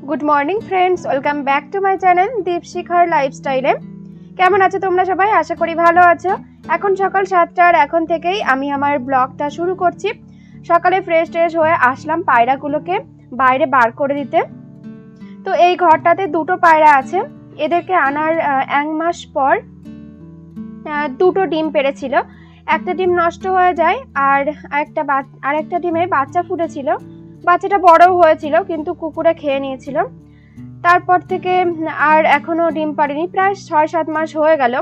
Good morning friends, welcome back to my channel দীপশিখার লাইফস্টাইলে। কেমন আছো তোমরা সবাই? আশা করি ভালো আছো। এখন সকাল 7টার এখন থেকেই আমি আমার ব্লগটা শুরু করছি। সকালে ফ্রেশ হয়ে আসলাম পায়রাগুলোকে বাইরে বার করে দিতে। তো এই ঘরটাতে দুটো পায়রা আছে, এদেরকে আনার 1 মাস পর দুটো ডিম পেড়েছিল। একটা ডিম নষ্ট হয়ে যায় আর একটা ডিমে বাচ্চা ফুটেছিল। বাচ্চাটা বড়ও হয়েছিল কিন্তু কুকুরে খেয়ে নিয়েছিল। তারপর থেকে আর এখনো ডিম পাড়েনি, প্রায় 6-7 মাস হয়ে গেল।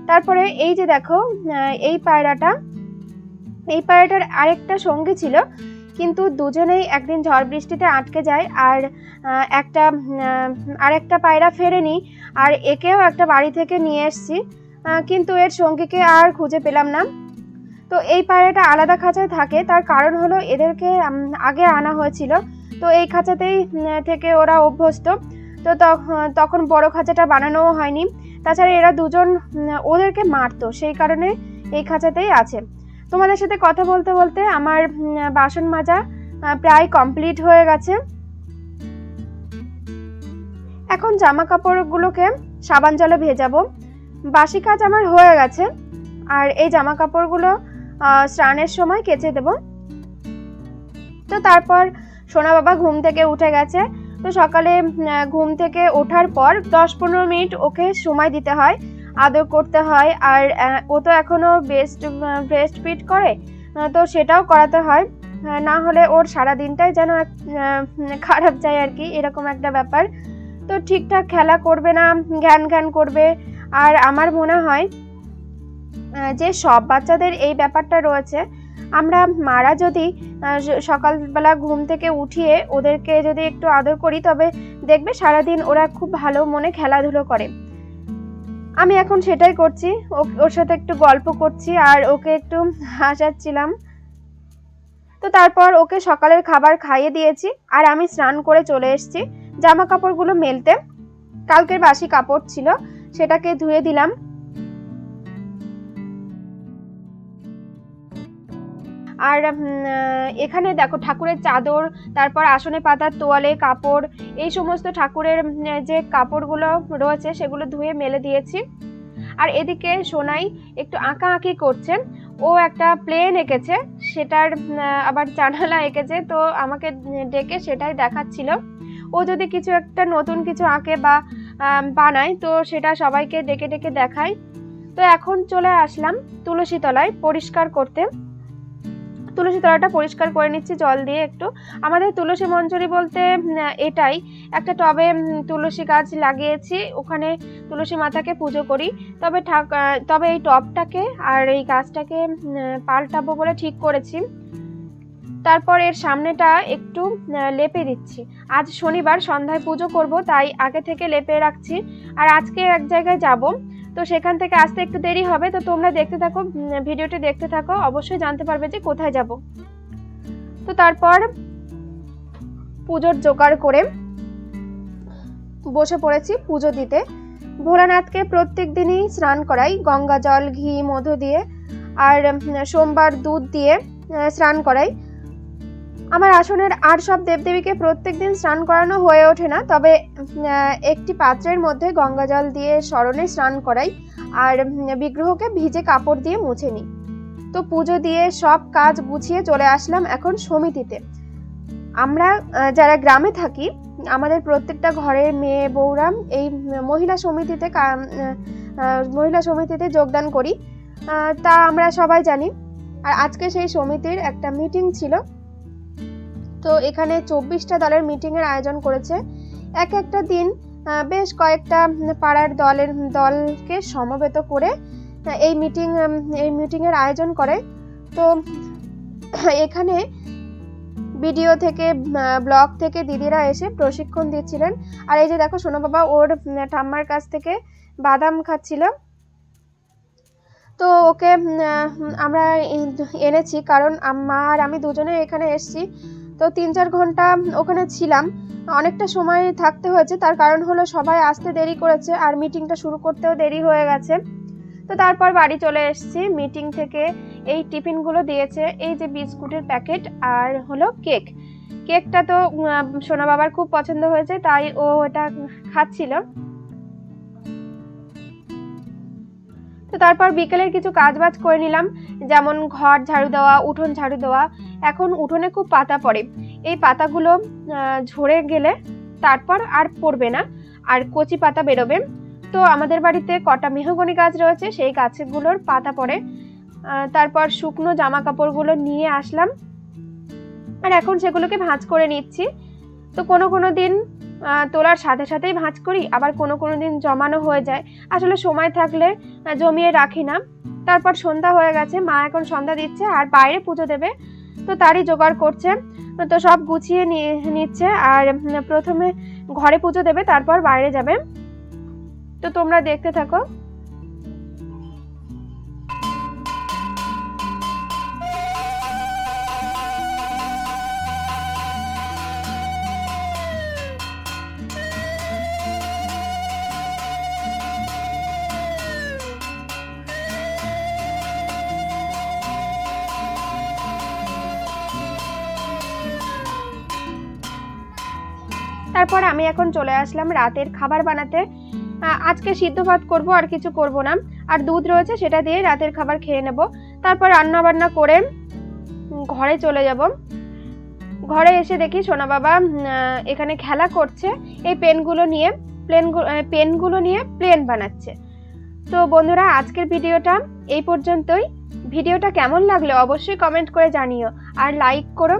তারপরে এই যে দেখো এই পায়রাটার আরেকটা সঙ্গী ছিল, কিন্তু দুজনেই একদিন ঝড় বৃষ্টিতে আটকে যায় আর আরেকটা পায়রা ফেরেনি। আর একেও একটা বাড়ি থেকে নিয়ে এসেছি, কিন্তু এর সঙ্গীকে আর খুঁজে পেলাম না। তো এই পায়রাটা আলাদা খাঁচায় থাকে, তার কারণ হলো এদেরকে আগে আনা হয়েছিল, তো এই খাঁচাতেই থেকে ওরা অভ্যস্ত। তো তখন বড় খাঁচাটা বানানোও হয়নি। তাছাড়া এরা দুজন ওদেরকে মারতো, সেই কারণে এই খাঁচাতেই আছে। তোমাদের সাথে কথা বলতে বলতে আমার বাসন মাজা প্রায় কমপ্লিট হয়ে গেছে। এখন জামা কাপড়গুলোকে সাবান জলে ভেজাবো। বাসি কাজ আমার হয়ে গেছে, আর এই জামা কাপড়গুলো স্নানের সময় কেচে দেব। তো তারপর সোনা বাবা ঘুম থেকে উঠে গেছে। তো সকালে ঘুম থেকে ওঠার পর 10-15 মিনিট ওকে সময় দিতে হয়, আদর করতে হয়। আর ও তো এখনো ব্রেস্ট ফিড করে, তো সেটাও করাতে হয়, না হলে ওর সারা দিনটাই যেন খারাপ যায় আর কি, এরকম একটা ব্যাপার। তো ঠিকঠাক খেলা করবে না, ঘ্যান করবে। আর আমার মনে হয় যে সব বাচ্চাদের এই ব্যাপারটা রয়েছে। আমরা মারা যদি সকালবেলা ঘুম থেকে উঠিয়ে ওদেরকে যদি একটু আদর করি, তবে দেখবে সারাদিন ওরা খুব ভালো মনে খেলাধুলো করে। আমি এখন সেটাই করছি, ওর সাথে একটু গল্প করছি আর ওকে একটু হাসাচ্ছিলাম। তো তারপর ওকে সকালের খাবার খাইয়ে দিয়েছি আর আমি স্নান করে চলে এসেছি জামা কাপড়গুলো মেলতে। কালকের বাসি কাপড় ছিল, সেটাকে ধুয়ে দিলাম। আর এখানে দেখো ঠাকুরের চাদর, তারপর আসনে পাতার তোয়ালে কাপড়, এই সমস্ত ঠাকুরের যে কাপড়গুলো রয়েছে সেগুলো ধুয়ে মেলে দিয়েছি। আর এদিকে সোনাই একটু আঁকাআঁকি করছে। ও একটা প্লেন এঁকেছে, সেটার আবার জানালা এঁকেছে, তো আমাকে ডেকে সেটাই দেখাচ্ছিল। ও যদি কিছু একটা নতুন কিছু আঁকে বা বানায়, তো সেটা সবাইকে ডেকে ডেকে দেখায়। তো এখন চলে আসলাম তুলসী তলায় পরিষ্কার করতে। তুলসী তলাটা পরিষ্কার করে নিচ্ছি জল দিয়ে একটু। আমাদের তুলসী মঞ্জরি বলতে এটাই, একটা টবে তুলসী গাছ লাগিয়েছি, ওখানে তুলসী মাতাকে পুজো করি। তবে এই টবটাকে আর এই গাছটাকে পাল্টাবো বলে ঠিক করেছি। তারপর এর সামনেটা একটু লেপে দিচ্ছি। আজ শনিবার সন্ধ্যায় পুজো করব, তাই আগে থেকে লেপে রাখছি। আর আজকে এক জায়গায় যাব, তো সেখান থেকে আসতে একটু দেরি হবে। তো তোমরা দেখতে থাকো, ভিডিওটি দেখতে থাকো, অবশ্যই জানতে পারবে যে কোথায় যাব। তো তারপর পুজোর জোগাড় করে বসে পড়েছি পুজো দিতে। ভোলানাথকে প্রত্যেক দিনই স্নান করাই, গঙ্গা জল, ঘি, মধু দিয়ে, আর সোমবার দুধ দিয়ে স্নান করাই। আমার আসনের আর সব দেবদেবীকে প্রত্যেক দিন স্নান করানো হয়ে ওঠে না, তবে একটি পাত্রের মধ্যে গঙ্গা জল দিয়ে স্মরণে স্নান করাই, আর বিগ্রহকে ভিজে কাপড় দিয়ে মুছে নিই। তো পুজো দিয়ে সব কাজ গুছিয়ে চলে আসলাম এখন সমিতিতে। আমরা যারা গ্রামে থাকি, আমাদের প্রত্যেকটা ঘরের মেয়ে বউরা এই মহিলা সমিতিতে যোগদান করি, তা আমরা সবাই জানি। আর আজকে সেই সমিতির একটা মিটিং ছিল। তো এখানে 24টা দলের মিটিংয়ের আয়োজন করেছে। একটা দিন বেশ কয়েকটা পাড়ার দলকে সমবেত করে এই মিটিংয়ের আয়োজন করে। তো এখানে ভিডিও থেকে, ব্লগ থেকে দিদিরা এসে প্রশিক্ষণ দিচ্ছিলেন। আর এই যে দেখো সোনা বাবা ওর ঠাম্মার কাছ থেকে বাদাম খাচ্ছিল। তো ওকে আমরা এনেছি, কারণ মা আর আমি দুজনে এখানে এসেছি। তো 3-4 ঘন্টা ওখানে ছিলাম, অনেকটা সময় থাকতে হয়েছে। তার কারণ হলো সবাই আসতে দেরি করেছে আর মিটিংটা শুরু করতেও দেরি হয়ে গেছে। তো তারপর বাড়ি চলে এসেছি। মিটিং থেকে এই টিফিনগুলো দিয়েছে, এই যে বিস্কুটের প্যাকেট আর হলো কেক। কেকটা তো সোনা বাবার খুব পছন্দ হয়েছে, তাই ও এটা খাচ্ছিল। তো তারপর বিকেলের কিছু কাজ বাজ করে নিলাম, যেমন ঘর ঝাড়ু দেওয়া, উঠোন ঝাড়ু দেওয়া। এখন উঠোনে খুব পাতা পড়ে, এই পাতাগুলো ঝরে গেলে তারপর আর পড়বে না, আর কচি পাতা বেরোবে। তো আমাদের বাড়িতে কটা মেহগনি গাছ রয়েছে, সেই গাছগুলোর পাতা পড়ে। তারপর শুকনো জামা কাপড়গুলো নিয়ে আসলাম, আর এখন সেগুলোকে ভাঁজ করে নিচ্ছি। তো কোনো দিন তোলার সাথে সাথেই ভাঁজ করি, আবার কোনো দিন জমানো হয়ে যায়, আসলে সময় থাকলে জমিয়ে রাখি না। তারপর সন্ধ্যা হয়ে গেছে, মা এখন সন্ধ্যা দিচ্ছে আর বাইরে পুজো দেবে, তো তারই জোগাড় করছে। তো সব গুছিয়ে নিচ্ছে, আর প্রথমে ঘরে পুজো দেবে, তারপর বাইরে যাবে। তো তোমরা দেখতে থাকো। তারপর আমি এখন চলে আসলাম রাতের খাবার বানাতে। আজকে সিদ্ধ ভাত করবো, আর কিছু করব না। আর দুধ রয়েছে, সেটা দিয়ে রাতের খাবার খেয়ে নেব। তারপর রান্না বান্না করে ঘরে চলে যাব। ঘরে এসে দেখি সোনা বাবা এখানে খেলা করছে, এই পেনগুলো নিয়ে প্লেন বানাচ্ছে। তো বন্ধুরা, আজকের ভিডিওটা এই পর্যন্তই। ভিডিওটা কেমন লাগলো অবশ্যই কমেন্ট করে জানিও, আর লাইক করো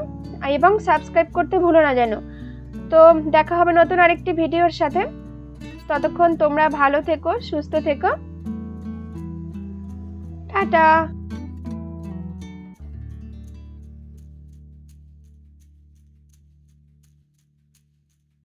এবং সাবস্ক্রাইব করতে ভুলো না যেন। তো দেখা হবে নতুন আরেকটি ভিডিওর সাথে। ততক্ষণ তোমরা ভালো থেকো, সুস্থ থেকো। টাটা।